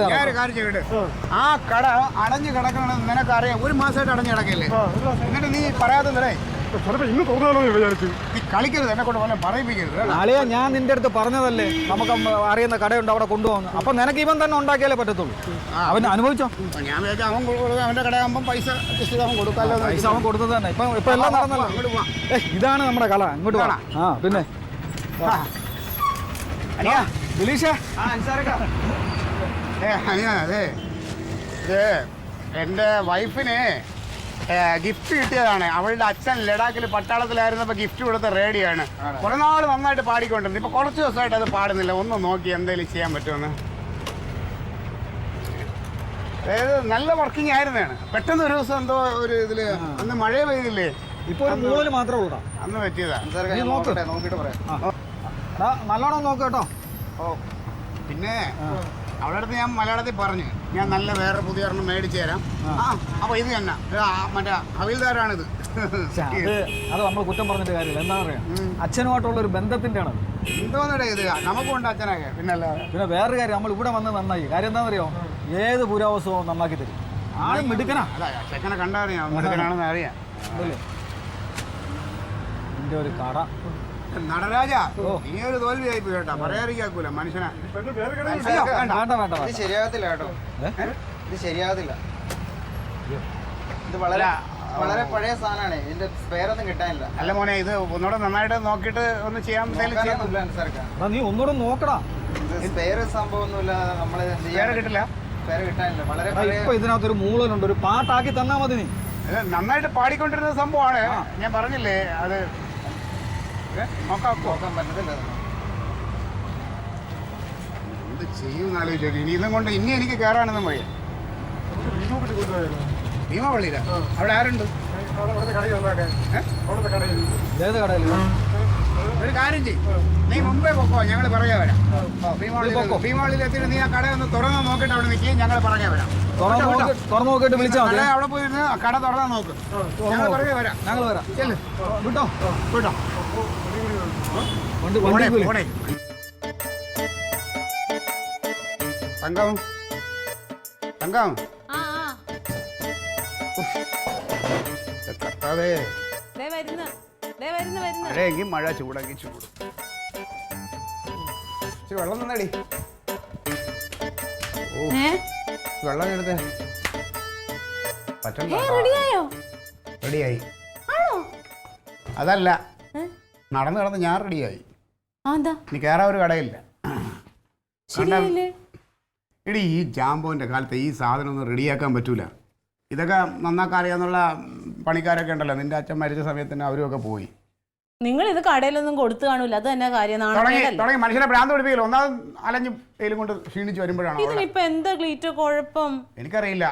ഞാനൊരു കാര്യം ചെയ്യട്ടെ, ആ കട അടഞ്ഞു കിടക്കണമെന്ന് നിനക്കറിയാം. 1 മാസമായിട്ട് അടഞ്ഞു കിടക്കല്ലേ, എന്നിട്ട് നീ പറയാത്തല്ലേ? ഇന്ന് തുറന്നാലോ വിചാരിച്ചു. നീ കളിക്കരുത്, എന്നെ കൊണ്ട് പോലെ പറയിപ്പിക്കരുത്. നാളെയാ ഞാൻ നിന്റെ അടുത്ത് പറഞ്ഞതല്ലേ നമുക്ക് അറിയുന്ന കടയുണ്ട് അവിടെ കൊണ്ടുപോകുന്നു. അപ്പൊ നിനക്ക് ഇവൻ തന്നെ ഉണ്ടാക്കിയാലേ പറ്റത്തുള്ളൂ. അവൻ അനുഭവിച്ചോ? ഞാൻ വിചാരിച്ചു അവൻ അവന്റെ കടയാകുമ്പോൾ പൈസ അവൻ കൊടുക്കാമല്ലോ. പൈസ അവൻ കൊടുത്തത് തന്നെ. ഇപ്പൊ എല്ലാം നടന്നല്ലോ. ഇതാണ് നമ്മുടെ കല. ഇങ്ങോട്ട് വേണം. ആ പിന്നെ ദിലീഷേ, അതെ എൻ്റെ വൈഫിന് ഗിഫ്റ്റ് കിട്ടിയതാണ്. അവളുടെ അച്ഛൻ ലഡാക്കിൽ പട്ടാളത്തിലായിരുന്നപ്പോൾ ഗിഫ്റ്റ് കൊടുത്ത റേഡിയാണ്. കുറെ നാൾ നന്നായിട്ട് പാടിക്കൊണ്ടിരുന്നു. ഇപ്പൊ കുറച്ച് ദിവസമായിട്ട് അത് പാടുന്നില്ല. ഒന്ന് നോക്കി എന്തെങ്കിലും ചെയ്യാൻ പറ്റുമെന്ന്. അതായത് നല്ല വർക്കിംഗ് ആയിരുന്നാണ്. പെട്ടെന്ന് ഒരു ദിവസം എന്തോ ഒരു ഇതില് അന്ന് മഴ പെയ്തില്ലേ, ഇപ്പൊ ഒരു മൂളിന് മാത്രമേ ഉള്ളൂ. അന്ന് പറ്റിയതാ. നോക്കിട്ട് പറയാം. നല്ലോണം നോക്ക് കേട്ടോ. ഓ പിന്നെ അവളുടെ അടുത്ത് ഞാൻ മലയാളത്തിൽ പറഞ്ഞു, ഞാൻ നല്ല വേറെ പുതിയ ഒരെണ്ണം മേടിച്ചു തരാം. അപ്പൊ ഇത് തന്നെ മറ്റേ ഹവിൽദാരാണിത്. അത് നമ്മൾ കുറ്റം പറഞ്ഞിട്ട് കാര്യമില്ല. എന്താ പറയാ, അച്ഛനുമായിട്ടുള്ള ഒരു ബന്ധത്തിന്റെ ആണ്. എന്തോന്നടേ ഇത്, നമുക്കുണ്ട് അച്ഛനൊക്കെ. പിന്നെ വേറൊരു കാര്യം, നമ്മൾ ഇവിടെ വന്ന് നന്നായി. കാര്യം എന്താണെന്നറിയോ, ഏത് പുരാവസവും നന്നാക്കി തരും. ആളും മിടുക്കനാ. ചെക്കനെ കണ്ടറിയാം, മിടുക്കനാണെന്ന് അറിയാം. എന്റെ ഒരു കട നടരാജ, നീ ഒരു തോൽവിയായി പോയി കേട്ടോ. പറയാതിരിക്കൂല മനുഷ്യനെ. ശരിയാകത്തില്ല കേട്ടോ, ഇത് ശരിയാകത്തില്ല. ഇത് വളരെ വളരെ പഴയ സാധനമാണ്. ഇതിന്റെ സ്പെയറൊന്നും കിട്ടാനില്ല. അല്ല മോനെ, ഇത് ഒന്നുകൂടെ നന്നായിട്ട് നോക്കിയിട്ട് ഒന്ന് ചെയ്യാൻ. നീ ഒന്നുകൂടെ നോക്കടാ. സ്പെയർ സംഭവമൊന്നുമില്ല. നമ്മള് കിട്ടില്ല, സ്പെയർ കിട്ടാനില്ല. വളരെ ഇപ്പൊ ഇതിനകത്തൊരു മൂളനുണ്ട്. ഒരു പാട്ടാക്കി തന്നാ മതി. നീ നന്നായിട്ട് പാടിക്കൊണ്ടിരുന്ന സംഭവമാണ്. ഞാൻ പറഞ്ഞില്ലേ, അത് നോക്കാൻ പറ്റത്തില്ല. എന്ത് ചെയ്യുമെന്ന് ആലോചിച്ചു. ഇനി ഇതും കൊണ്ട് ഇനി എനിക്ക് കയറാനൊന്നും വയ്യ. ഭീമപള്ളിയില അവിടെ ആരുണ്ട്? ഒരു കാര്യം ചെയ്യും, നീ മുമ്പേ പൊക്കോ, ഞങ്ങൾ പറയാ വരാം. ഭീമപള്ളിയിൽ എത്തിയിട്ട് നീ ആ കട ഒന്ന് തുറന്ന് നോക്കിയിട്ട് അവിടെ നിൽക്കുകയും ഞങ്ങൾ പറയാ വരാം. തുറന്നു നോക്കിയിട്ട് വിളിച്ചാൽ മതി. അവിടെ പോയി കട തുറന്നാ നോക്ക്, ഞങ്ങൾ പറയാ വരാം. ഞങ്ങൾ വരാം. ചെല്ല് വിട്ടോ വിട്ടോ. തങ്കം തങ്കം, കർത്താവേ, മഴയെങ്കിൽ മഴ, ചൂടെങ്കിൽ ചൂട്. വെള്ളം തന്നടി. ഓ വെള്ളം എടുത്തേ. പറ്റണ്ട, റെഡിയായി. അതല്ല, നടന്ന് കിടന്ന് ഞാൻ റെഡിയായി. ഇനി കയറാൻ ഒരു കടയില്ല. എടി, ഈ ജാമ്പോന്റെ കാലത്ത് ഈ സാധനം ഒന്നും റെഡിയാക്കാൻ പറ്റൂല. ഇതൊക്കെ നന്നാക്കാൻ അറിയാന്നുള്ള പണിക്കാരൊക്കെ ഉണ്ടല്ലോ. നിന്റെ അച്ഛൻ മരിച്ച സമയത്ത് തന്നെ അവരൊക്കെ പോയി. നിങ്ങൾ ഇത് കടയിലൊന്നും കൊടുത്തു കാണൂല. അത് തന്നെ കാര്യം. തുടങ്ങി മനുഷ്യനെ ഭ്രാന്ത് പിടിപ്പിക്കല്ലോ. ഒന്നാമത് അലഞ്ഞു വെയിലും കൊണ്ട് ക്ഷീണിച്ച് വരുമ്പോഴാണ്. ഇതിനിപ്പോ എന്താ ക്ലീറ്റോ കുഴപ്പം? എനിക്കറിയില്ല.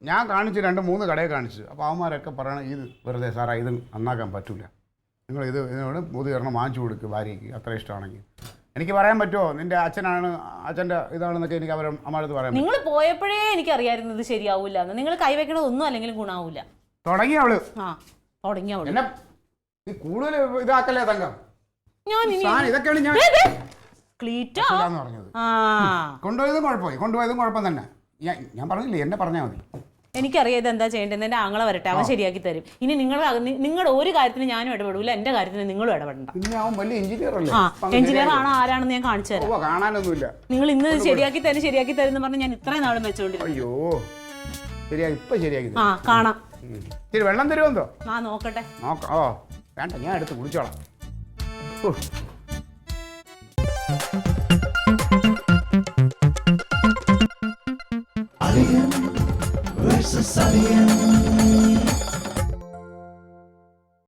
ഞാൻ കാണിച്ചു, 2-3 കടയെ കാണിച്ചു. അപ്പോൾ അവന്മാരൊക്കെ പറയണം, ഇത് വെറുതെ സാറാ, ഇത് നന്നാക്കാൻ പറ്റൂല. നിങ്ങൾ ഇതിനോട് പുതിയൊരെണ്ണം വാങ്ങിച്ചു കൊടുക്കുക ഭാര്യയ്ക്ക്, അത്ര ഇഷ്ടമാണെങ്കിൽ. എനിക്ക് പറയാൻ പറ്റുമോ നിന്റെ അച്ഛനാണ്, അച്ഛൻ്റെ ഇതാണെന്നൊക്കെ എനിക്ക് അവരെ അമ്മഅടുത്ത് പറയാം. നിങ്ങൾ പോയപ്പോഴേ എനിക്കറിയായിരുന്നു ഇത് ശരിയാവൂല. നിങ്ങൾ കൈവയ്ക്കണതൊന്നും അല്ലെങ്കിലും ഗുണാവൂല. തുടങ്ങി അവള്. എന്നെ നീ കൂടുതൽ ഇതാക്കല്ലേ തങ്കം. ഇതൊക്കെയാണ് ഞാൻ പറഞ്ഞത്. കൊണ്ടുപോയതും കുഴപ്പമായി, കൊണ്ടുപോയതും കുഴപ്പം തന്നെ. ഞാൻ പറഞ്ഞില്ലേ, എന്നെ പറഞ്ഞാൽ മതി. എനിക്കറിയാം ഇത് എന്താ ചെയ്യേണ്ടത്. എൻ്റെ ആങ്ങളെ വരട്ടെ, അവൻ ശരിയാക്കി തരും. ഇനി നിങ്ങളുടെ ഒരു കാര്യത്തിന് ഞാനും ഇടപെടൂല, എൻ്റെ കാര്യത്തിന് നിങ്ങളും ഇടപെടണ്ട. എഞ്ചിനീയർ ആണോ ആരാണെന്ന് ഞാൻ കാണിച്ചു തരാം. കാണാനൊന്നുമില്ല. നിങ്ങൾ ഇന്ന് ശരിയാക്കി തരും എന്ന് പറഞ്ഞ് ഞാൻ ഇത്രയും നാളും വെച്ചോണ്ടിരുന്നു. അയ്യോ, ഇപ്പൊ ശരിയാക്കി. കാണാം. വെള്ളം തരുമെന്തോ? നോക്കട്ടെ. ഓ വേണ്ട, ഞാൻ എടുത്ത് കുടിച്ചോളാം. Alien versus Alien.